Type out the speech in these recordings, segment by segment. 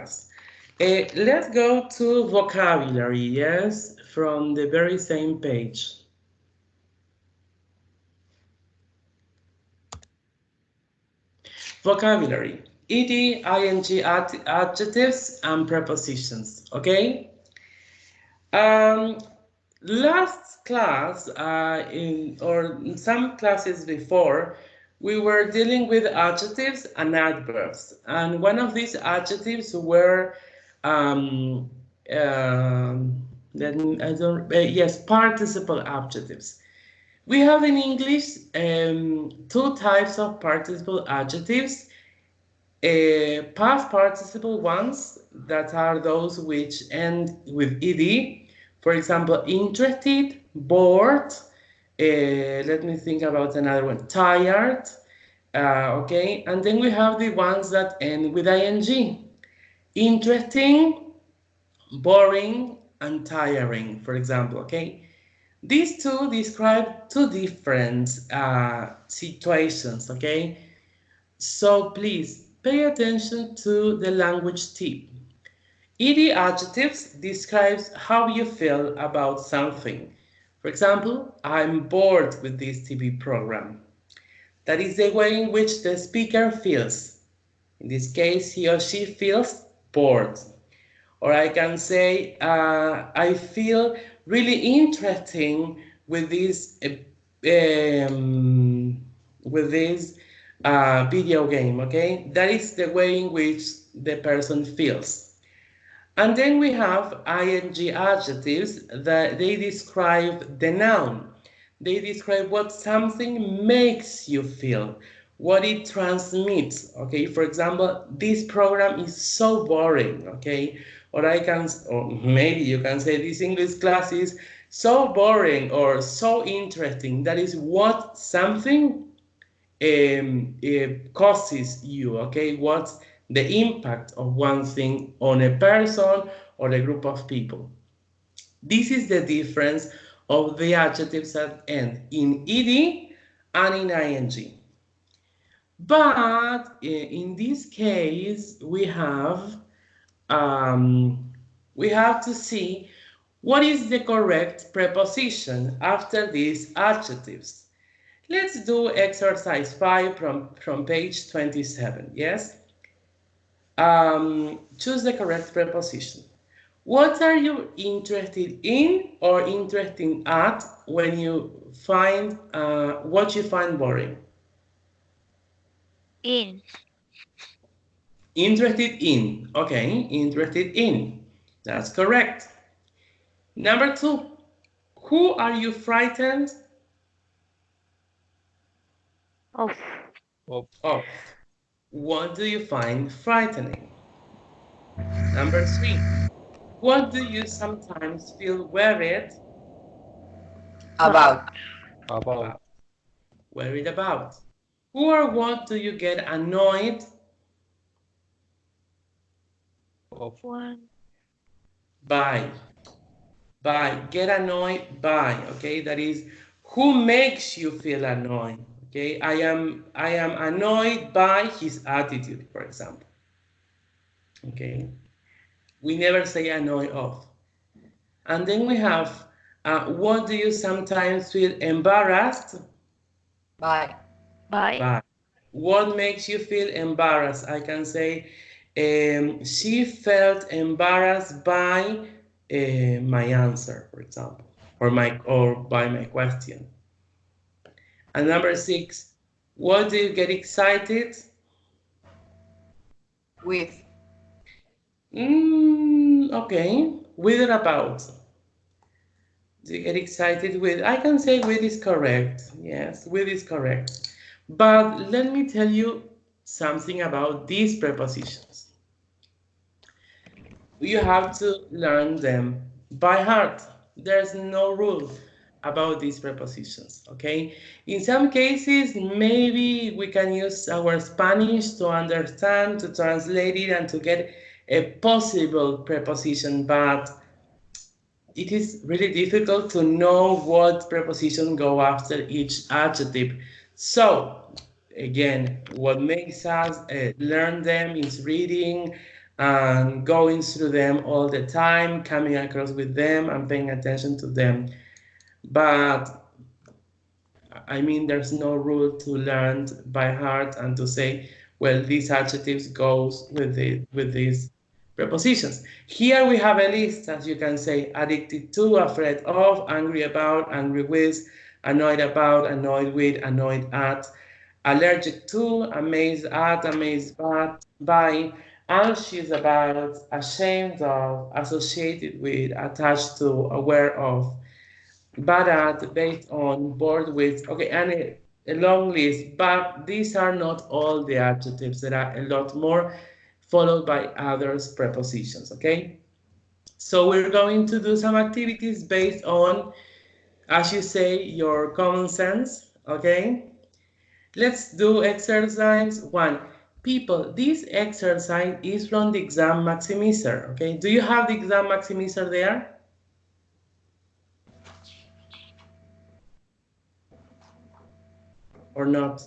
class. Let's go to vocabulary, yes, from the very same page. Vocabulary, ed, ing, adjectives, and prepositions, okay? Um, Last class, or in some classes before, we were dealing with adjectives and adverbs. And one of these adjectives were, um, I don't, yes, participle adjectives. We have in English two types of participle adjectives. Past participle ones, that are those which end with ed. For example, interested, bored. Let me think about another one. Tired. Okay, and then we have the ones that end with ing. Interesting, boring, and tiring, for example. Okay, these two describe two different situations. Okay, so please pay attention to the language tip. Ed adjectives describes how you feel about something. For example, I'm bored with this TV program. That is the way in which the speaker feels. In this case, he or she feels bored. Or I can say, I feel really interesting with this video game. Okay, that is the way in which the person feels. And then we have ing adjectives that they describe the noun. They describe what something makes you feel, what it transmits. Okay, for example, this program is so boring. Okay, or maybe you can say this English class is so boring or so interesting. That is what something causes you. Okay, what's the impact of one thing on a person or a group of people. This is the difference of the adjectives that end in ed and in ing. But in this case, we have to see what is the correct preposition after these adjectives. Let's do exercise 5 from page 27, yes? Choose the correct preposition. What are you interested in or interested at when you find what you find boring? In. Interested in. Okay, interested in. That's correct. Number 2. Who are you frightened Of. Of. of? What do you find frightening? Number 3. What do you sometimes feel worried About. About. about? Worried about. Who or what do you get annoyed Of. One. by? Get annoyed by. Okay, that is who makes you feel annoyed. Okay, I am annoyed by his attitude, for example. Okay, we never say annoyed of. And then we have what do you sometimes feel embarrassed By. By. by? What makes you feel embarrassed? I can say she felt embarrassed by my answer, for example, or by my question. And number 6, what do you get excited? With. Okay, with or about? Do you get excited with? I can say with is correct. Yes, with is correct. But let me tell you something about these prepositions. You have to learn them by heart. There's no rule about these prepositions, okay? In some cases, maybe we can use our Spanish to understand, to translate it, and to get a possible preposition, but it is really difficult to know what preposition go after each adjective. So, again, what makes us learn them is reading and going through them all the time, coming across with them and paying attention to them. But I mean, there's no rule to learn by heart and to say, well, these adjectives goes with these prepositions. Here we have a list, as you can say, addicted to, afraid of, angry about, angry with, annoyed about, annoyed with, annoyed at, allergic to, amazed at, amazed by, anxious about, ashamed of, associated with, attached to, aware of, bad at, based on, bored with, okay, and a long list, but these are not all the adjectives. There are a lot more followed by others prepositions, okay? So we're going to do some activities based on, as you say, your common sense, okay? Let's do exercise 1. People, this exercise is from the exam maximizer, okay? Do you have the exam maximizer there? Or not?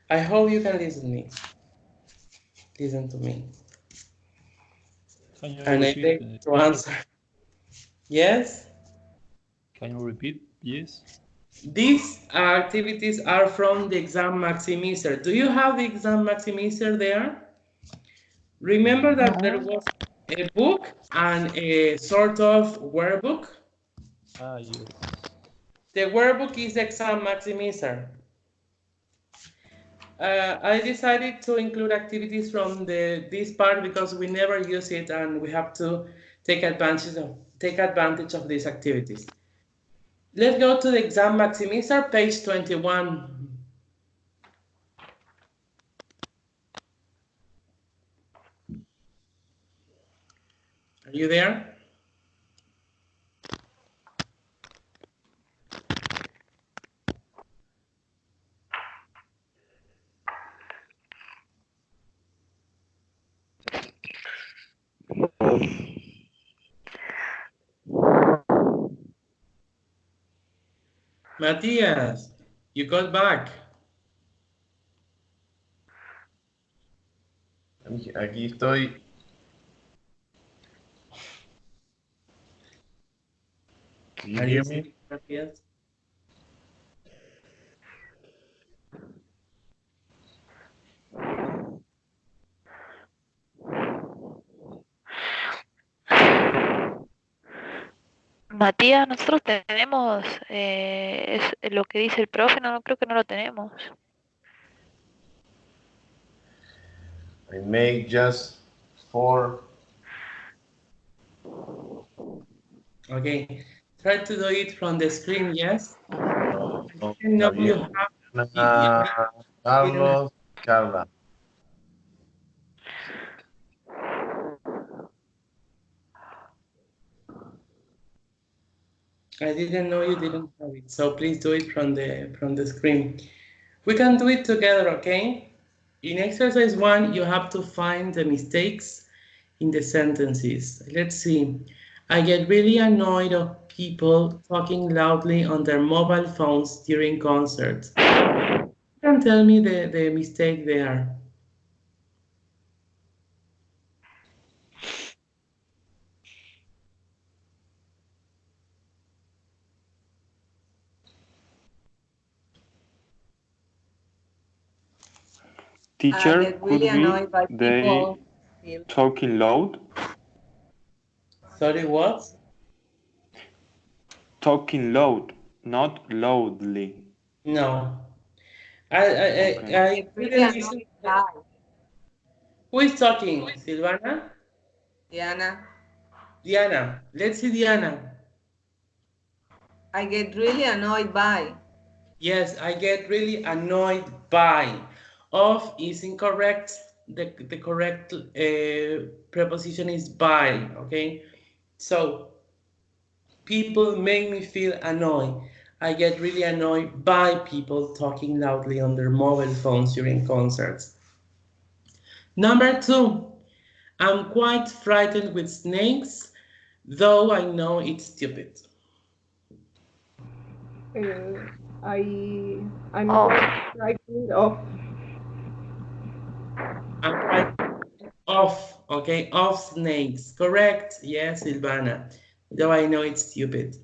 I hope you can listen to me. Listen to me. Can you And I repeat? think to answer. Yes? Can you repeat? Yes. These activities are from the exam maximizer. Do you have the exam maximizer there? Remember that there was a book and a sort of workbook? Ah, yes. The workbook is exam maximizer. I decided to include activities from this part because we never use it and we have to take advantage of these activities. Let's go to the exam maximizer, page 21. Are you there? Matías, you got back. Aquí estoy. Can you Are hear you me? speaking, Matías? Matías, nosotros tenemos es lo que dice el profe, no creo que no lo tenemos. I make just 4. Okay, try to do it from the screen, yes? No, I didn't know you Javier, have, Carlos, Carla. I didn't know you didn't have it, so please do it from the screen. We can do it together, okay? In exercise 1, you have to find the mistakes in the sentences. Let's see. I get really annoyed of people talking loudly on their mobile phones during concerts. You can tell me the mistake there. Teacher, get could really annoyed by be they people. talking loud? Sorry, what? Talking loud, not loudly. No. Okay. I Get really didn't listen. annoyed by Who is talking? Silvana? Diana. Diana. Let's see Diana. I get really annoyed by. Yes, I get really annoyed by. Of is incorrect. The correct preposition is by, okay? So, people make me feel annoyed. I get really annoyed by people talking loudly on their mobile phones during concerts. Number 2, I'm quite frightened with snakes, though I know it's stupid. I'm Off. frightened of. I'm frightened of, okay, of snakes. Correct. Yes, Silvana. Though I know it's stupid.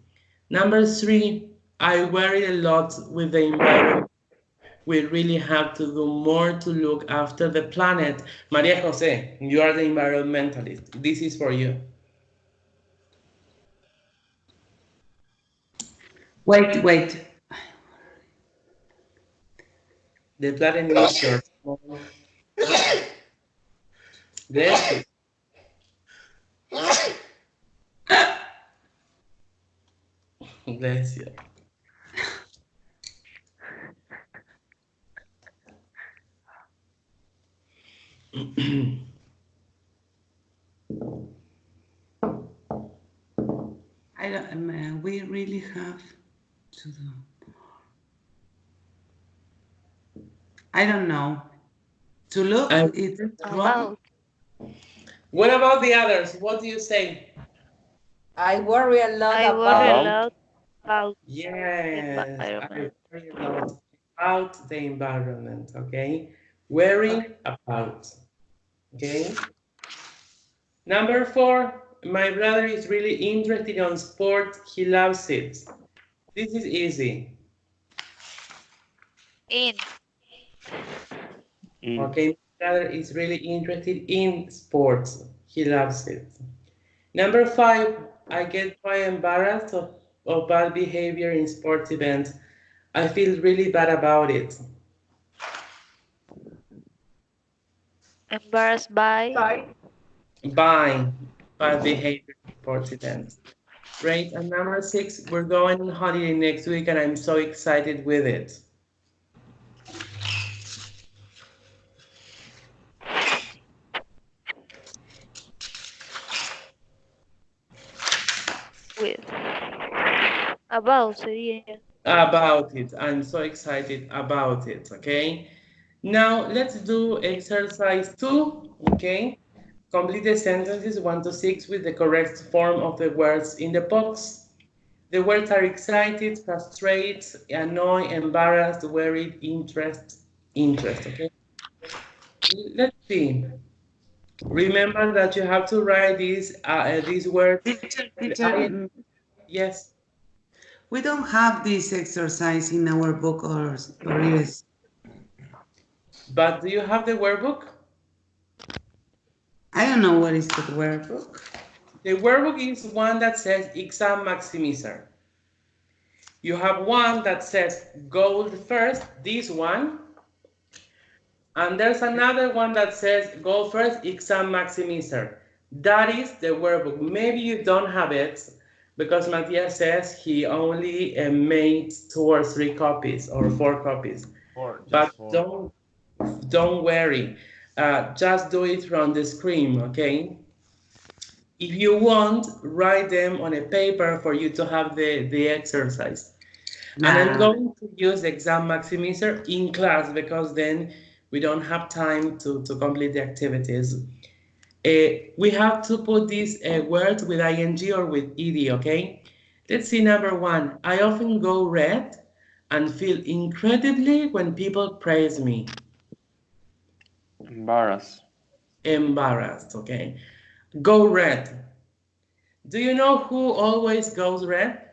Number 3, I worry a lot with the environment. We really have to do more to look after the planet. Maria Jose, you are the environmentalist. This is for you. Wait. The planet needs your small. Bless you. Bless you. I don't. We really have to do. I don't know. To look, it's wrong. About. What about the others? What do you say? I worry a lot I worry a about. lot about Yes, I environment. worry a lot about the environment, okay? Worry about, okay? Number 4, my brother is really interested on sport. He loves it. This is easy. In. Okay, my brother is really interested in sports. He loves it. Number 5, I get quite embarrassed of bad behavior in sports events. I feel really bad about it. Embarrassed by. By bad behavior in sports events. Great. And number 6, we're going on holiday next week, and I'm so excited with it. With. About sería. About it. I'm so excited about it, okay? Now let's do exercise 2, okay? Complete the sentences 1 to 6 with the correct form of the words in the box. The words are excited, frustrated, annoyed, embarrassed, worried, interest, okay? Let's see. Remember that you have to write these words. Teacher, Yes. we don't have this exercise in our book or is. But do you have the workbook? I don't know what is the workbook. The workbook is one that says exam maximizer. You have one that says gold first, this one. And there's another one that says go first, exam maximizer. That is the workbook. Maybe you don't have it because Matthias says he only made 2 or 3 copies or 4 copies. But 4. don't worry. Just do it from the screen, okay? If you want, write them on a paper for you to have the exercise. And I'm going to use the exam maximizer in class because then we don't have time to complete the activities. We have to put these words with ing or with ed, okay? Let's see number 1. I often go red and feel incredibly when people praise me. Embarrassed. Embarrassed, okay? Go red. Do you know who always goes red?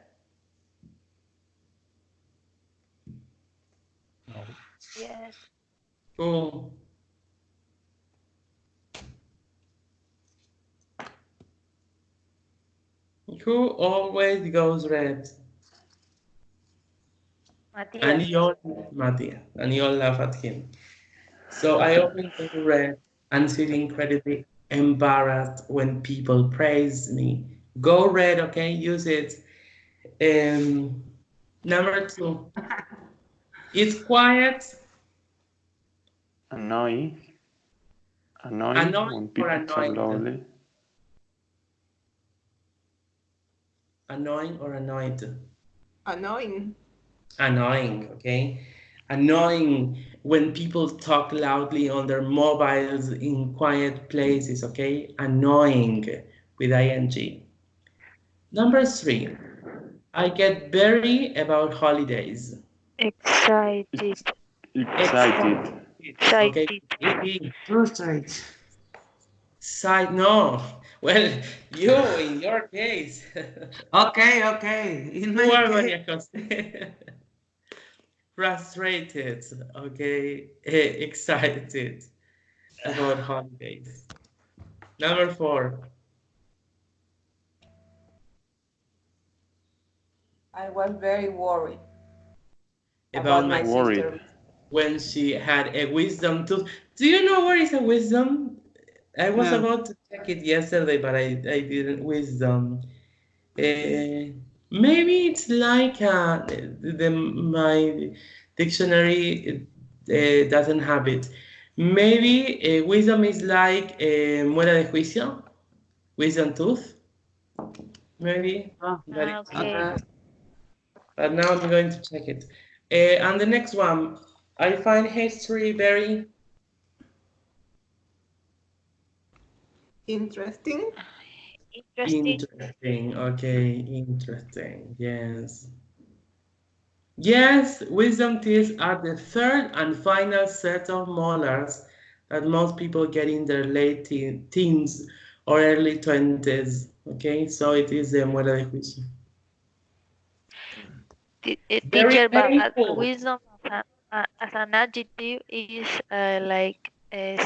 No. Yes. Who? Who always goes red? Matías. And you all, Matia, and you all laugh at him. So I often go red and feel incredibly embarrassed when people praise me. Go red, okay? Use it. Number 2. It's quiet. Annoying. Annoying When or people talk annoyed? loudly. Annoying or annoyed? Annoying. Annoying, okay? Annoying when people talk loudly on their mobiles in quiet places, okay? Annoying with ing. Number 3, I get very about holidays. Excited. Excited. Okay. Excited. Frustrate. No. Well, you in your case. Okay. In my Poor case, Maria Jose. Frustrated. Okay. Excited about holidays. Number 4. I was very worried About about my my Worried. sister. when she had a wisdom tooth. Do you know what is a wisdom? I was no. about to check it yesterday, but I didn't. Wisdom. Maybe it's like my dictionary doesn't have it. Maybe wisdom is like muela de juicio, wisdom tooth. Maybe, Oh, but, Okay. but now I'm going to check it. And the next one, I find history very Interesting. Interesting. interesting. Okay, interesting. Yes. Yes, wisdom teeth are the third and final set of molars that most people get in their late teens or early 20s. Okay, so it is the muela de juicio. Very Teacher, but painful. wisdom as an adjective is like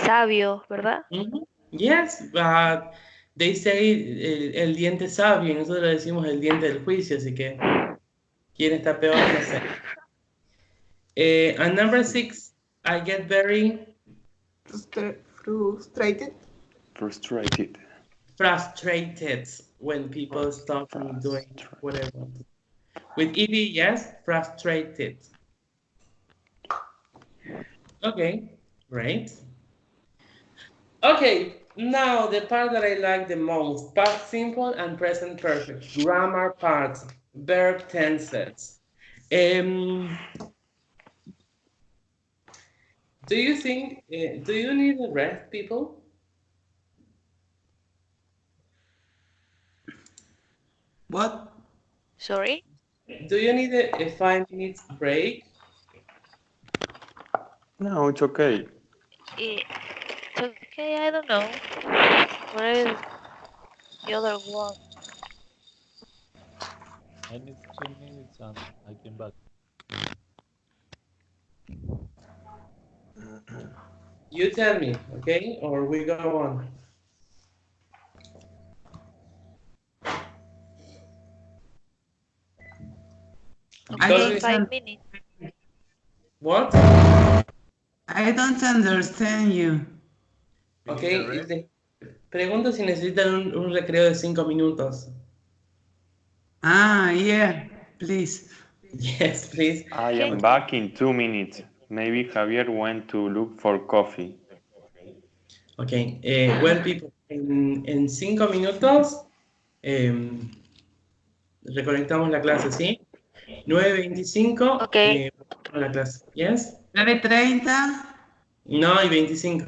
sabio, ¿verdad? Mhm. Yes, but they say el diente sabio y nosotros le decimos el diente del juicio, así que ¿quién está peor? No sé. And number 6, I get very Frustrated. Frustrated. frustrated when people stop me doing whatever. With ED, yes, frustrated. Okay, great. Okay, now the part that I like the most, past simple and present perfect, grammar parts, verb tenses. Do you think, do you need a rest, people? what? Sorry? Do you need a 5 minutes break? No, it's okay. It's okay, I don't know. What is the other one? I need 2 minutes and I came back. You tell me, okay? Or we go on. I Does Okay, it- 5 minutes. What? I don't understand you. Ok, pregunto si necesitan un recreo de 5 minutos. Yeah, please. Yes, please. I Okay. am back in 2 minutes. Maybe Javier went to look for coffee. Ok, well, people, en 5 minutos reconectamos la clase, ¿sí? 9:25 Ok. la clase, ¿yes? 9:30. No, y 25.